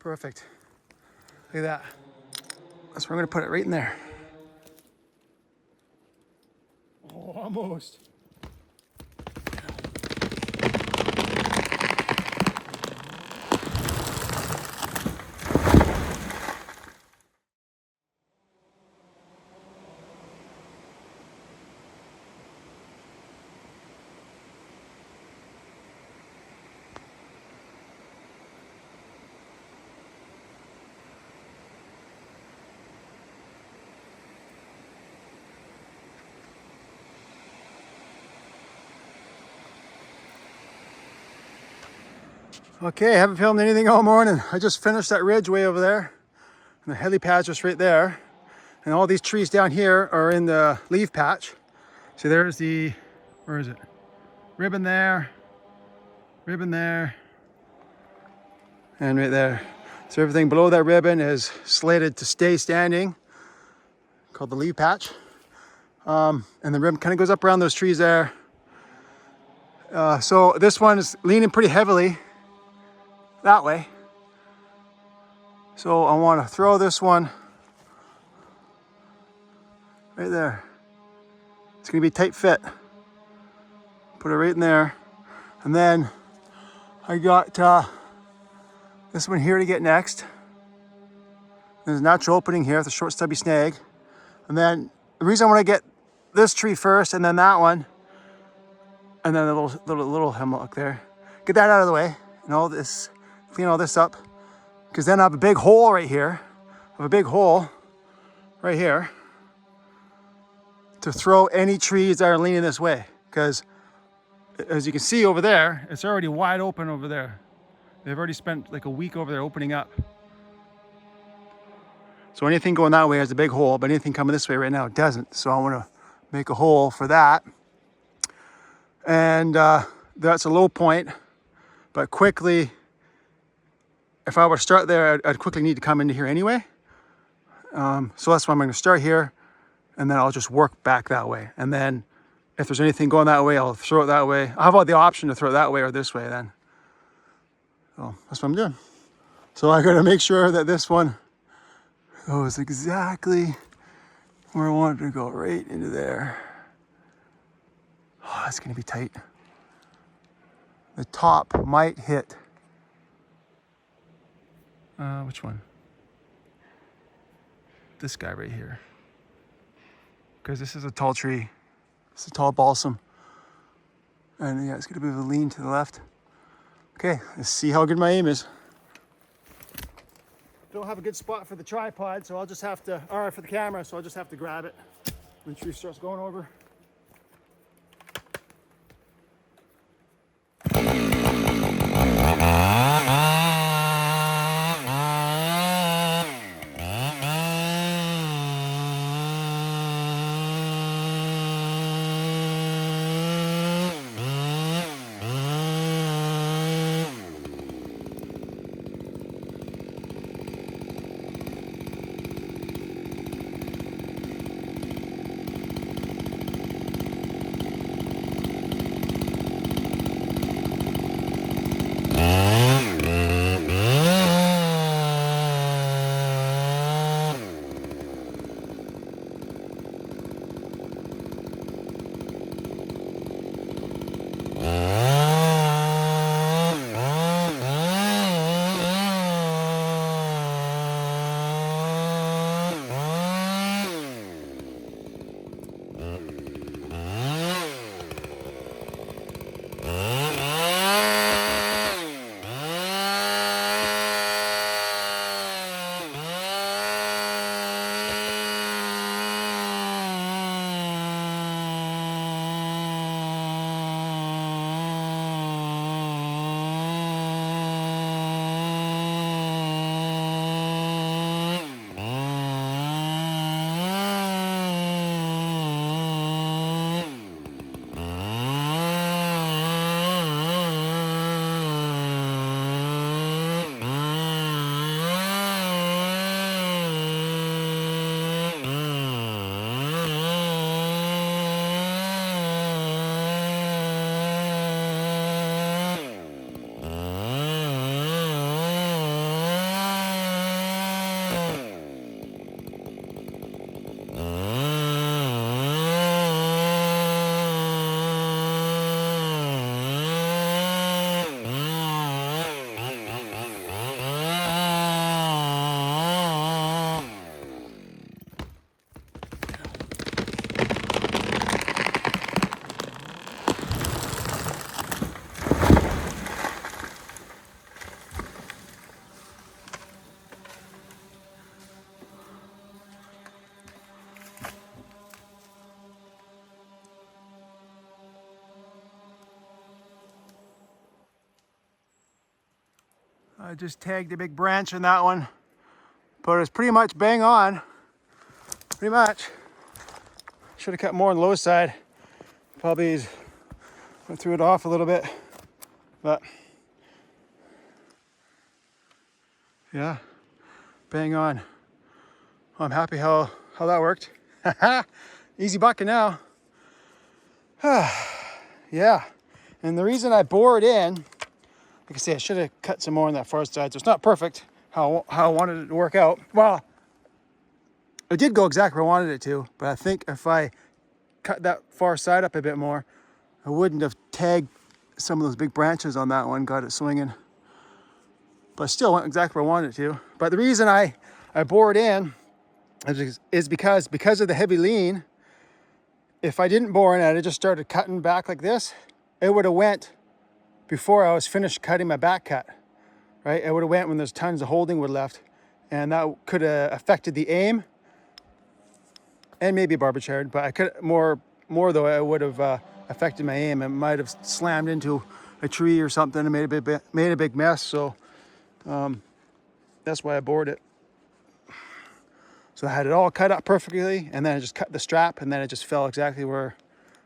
Perfect. Look at that. That's where I'm gonna put it, right in there. Oh, almost. Okay, I haven't filmed anything all morning. I just finished that ridge way over there. And the helipad's just right there. And all these trees down here are in the leaf patch. So there's the, where is it? Ribbon there, and right there. So everything below that ribbon is slated to stay standing, called the leaf patch. And the ribbon kind of goes up around those trees there. So this one is leaning pretty heavily that way. So I want to throw this one right there. It's going to be a tight fit. Put it right in there. And then I got this one here to get next. There's a natural opening here with a short stubby snag. And then the reason I want to get this tree first and then that one, and then the little hemlock there, get that out of the way and all this, clean all this up, because then I have a big hole right here. I have a big hole right here to throw any trees that are leaning this way, because as you can see over there, it's already wide open over there. They've already spent like a week over there opening up. So anything going that way has a big hole, but anything coming this way right now doesn't. So I want to make a hole for that. And that's a low point, but quickly, if I were to start there, I'd quickly need to come into here anyway. So that's why I'm going to start here, and then I'll just work back that way. And then if there's anything going that way, I'll throw it that way. I have the option to throw it that way or this way then. So that's what I'm doing. So I got to make sure that this one goes exactly where I want it to go, right into there. Oh, it's going to be tight. The top might hit. Which one? This guy right here. Because this is a tall tree. It's a tall balsam. And yeah, it's going to be a lean to the left. Okay, let's see how good my aim is. Don't have a good spot for the tripod, so I'll just have to, or for the camera, so I'll just have to grab it when the tree starts going over. I just tagged a big branch in that one, but it's pretty much bang on. Pretty much. Should have cut more on the low side. Probably went through it off a little bit, but yeah, bang on. I'm happy how that worked. Easy bucket now. Yeah, and the reason I bored in, like I say, I should have cut some more on that far side, so it's not perfect how I wanted it to work out. Well, it did go exactly where I wanted it to, but I think if I cut that far side up a bit more, I wouldn't have tagged some of those big branches on that one, got it swinging. But I still went exactly where I wanted it to. But the reason I bored in is because of the heavy lean. If I didn't bore in and I just started cutting back like this, it would have went before I was finished cutting my back cut, right? It would have went when there's tons of holding wood left, and that could have affected the aim and maybe barber's hard, but I could more though, it would have affected my aim. It might have slammed into a tree or something and made a big mess. So that's why I bored it. So I had it all cut up perfectly, and then I just cut the strap, and then it just fell exactly where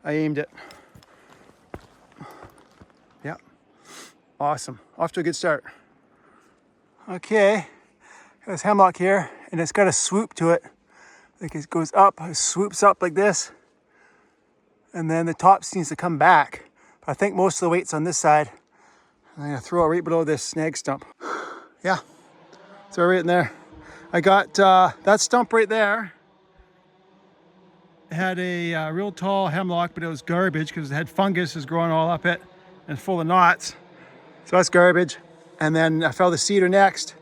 I aimed it. Yeah, awesome. Off to a good start. Okay, got this hemlock here, and it's got a swoop to it. Like it goes up, it swoops up like this, and then the top seems to come back. But I think most of the weight's on this side. I'm gonna throw it right below this snag stump. Yeah, throw it right in there. I got that stump right there. It had a real tall hemlock, but it was garbage because it had fungus is growing all up it and full of knots. So that's garbage. And then I fell the cedar next.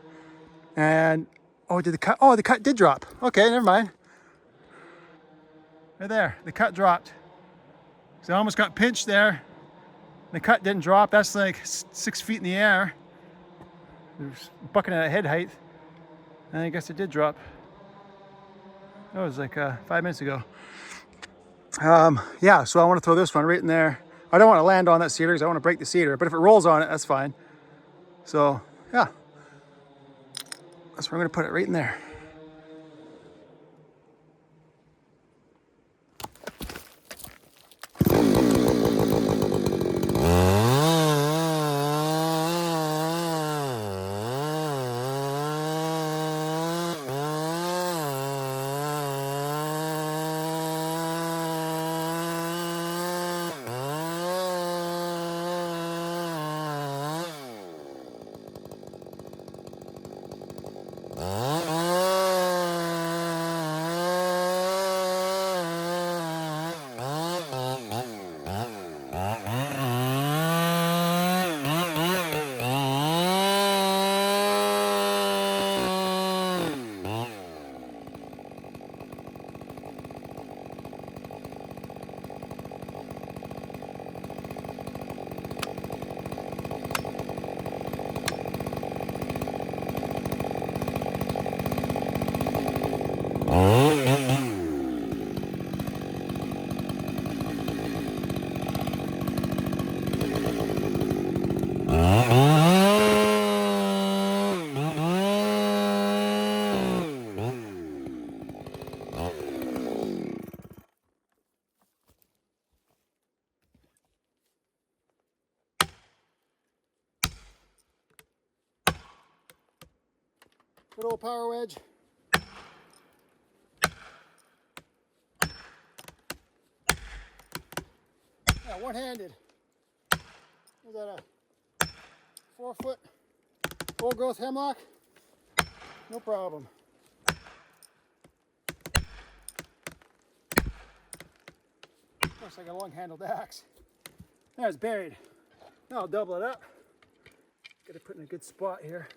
And the cut did drop. Okay, never mind. Right there, the cut dropped. So I almost got pinched there. The cut didn't drop. That's like 6 feet in the air. There's bucking at head height. And I guess it did drop. That was like 5 minutes ago. Yeah, so I want to throw this one right in there. I don't want to land on that cedar because I want to break the cedar, but if it rolls on it, that's fine. So, yeah. That's where I'm going to put it, right in there. Good old PowerWedge. Yeah, one-handed. Was that a 4-foot old growth hemlock? No problem. Looks like a long-handled axe. Now it's buried. Now I'll double it up. Got to put it in a good spot here.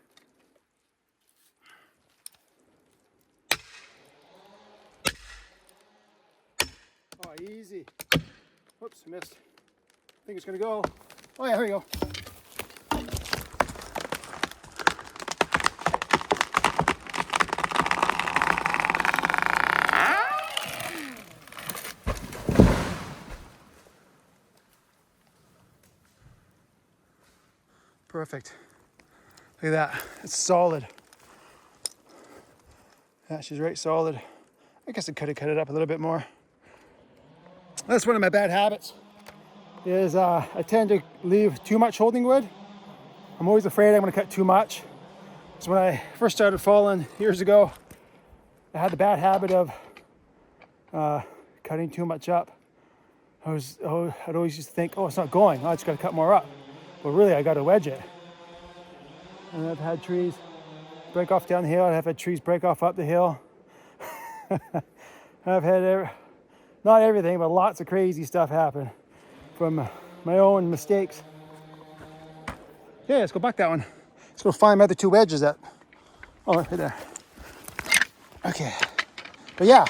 Oh, easy. Whoops, missed. I think it's gonna go. Oh yeah, here we go. Perfect. Look at that, it's solid. Yeah, she's right solid. I guess I could have cut it up a little bit more. That's one of my bad habits, is I tend to leave too much holding wood. I'm always afraid I'm gonna cut too much. So when I first started falling years ago, I had the bad habit of cutting too much up. I'd always just think, oh, it's not going. Oh, I just gotta cut more up. But really, I gotta wedge it. And I've had trees break off down the hill. I've had trees break off up the hill. I've had, not everything, but lots of crazy stuff happen from my own mistakes. Okay, let's go back that one. Let's go find my other two wedges that, oh, right there. Okay, but yeah,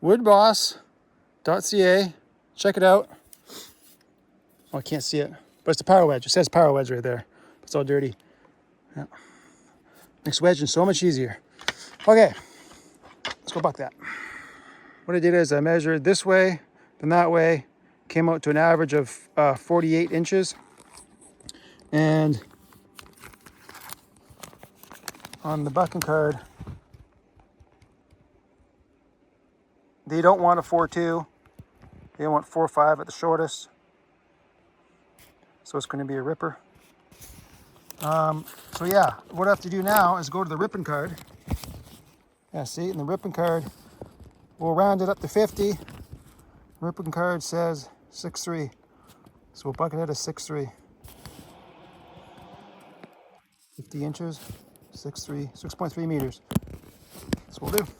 woodboss.ca, check it out. Oh, I can't see it, but it's a PowerWedge. It says PowerWedge right there. It's all dirty. Yeah. Makes wedging so much easier. Okay, let's go back that. What I did is I measured this way, then that way, came out to an average of 48 inches. And on the bucking card, they don't want a 4.2. They want 4.5 at the shortest. So it's going to be a ripper. So yeah, what I have to do now is go to the ripping card. Yeah, see, in the ripping card, we'll round it up to 50. Ripping card says 6.3. So we'll bucket it at 6.3. 50 inches, 6.3, 6.3 meters. That's what we'll do.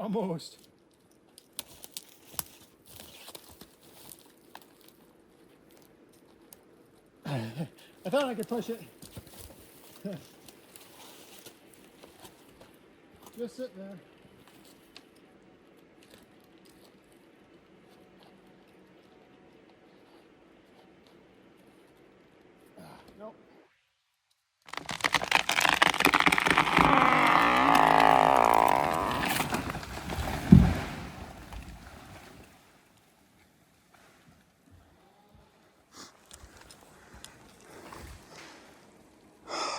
Almost. I thought I could push it. Just sit there. Nope.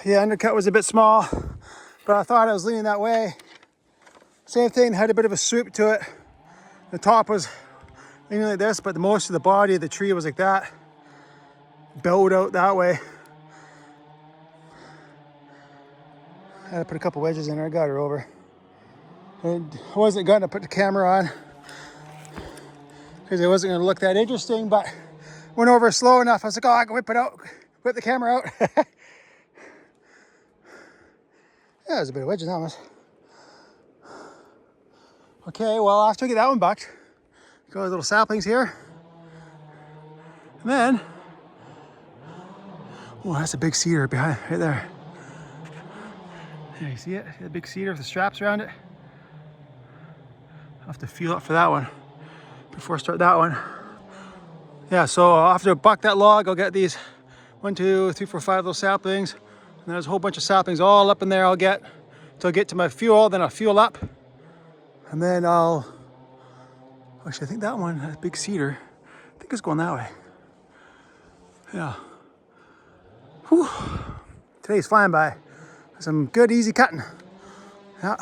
Yeah, undercut was a bit small, but I thought I was leaning that way. Same thing, had a bit of a swoop to it. The top was leaning like this, but the most of the body of the tree was like that. Bowed out that way. I had to put a couple wedges in there, I got her over. And I wasn't gonna put the camera on because it wasn't gonna look that interesting, but went over slow enough. I was like, oh, I can whip it out, whip the camera out. Yeah, there's a bit of wedges on it. Okay, well, after I get that one bucked, got those little saplings here. And then, oh, that's a big cedar behind, right there. There, you see it? The big cedar with the straps around it. I'll have to feel up for that one before I start that one. Yeah, so after I buck that log, I'll get these 1, 2, 3, 4, 5 little saplings. And there's a whole bunch of saplings all up in there I'll get till I get to my fuel, then I'll fuel up. And then actually I think that one, that big cedar, I think it's going that way. Yeah. Whew. Today's flying by. Some good easy cutting. Yeah.